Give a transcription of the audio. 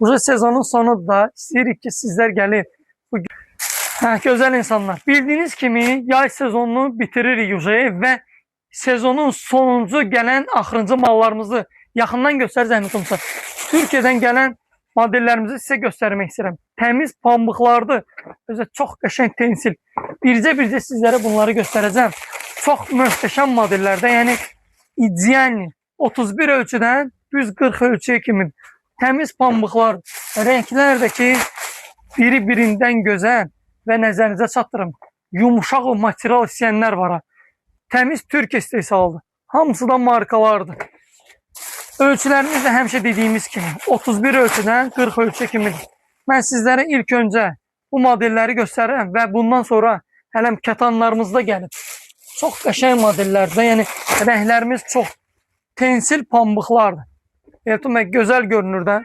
Bu sezonun sonudur da istəyirik ki sizler gəlin. Güzel insanlar. Bildiğiniz kimi yay sezonunu bitiririk ve sezonun sonuncu gelen axırıncı mallarımızı yaxından göstər zəhmət olmasa. Türkiye'den gelen modellerimizi size göstermek istedim. Temiz pambıqlardır. Özü çox qəşəng tensil. Bircə sizlere bunları göstereceğim. Çok möhtəşəm modellerde, yani ideal 31 ölçüden 140 ölçüye kimi temiz pambıqlar, renklerdeki biri-birindən gözəl ve nəzərinizə çatdırım. Yumuşaq material istəyənlər var. Temiz Türk istehsalıdır. Hamısı da markalardır. Ölçülerimiz de həmişə dediğimiz kimi 31 ölçüden 40 ölçü kimidir. Ben sizlere ilk önce bu modelleri göstereyim ve bundan sonra hələm kətanlarımız da gəlib. Çox qəşəng modellərdir. Yəni rənglərimiz çox tensil pambıqlardır. Elton bəy gözəl görünür də.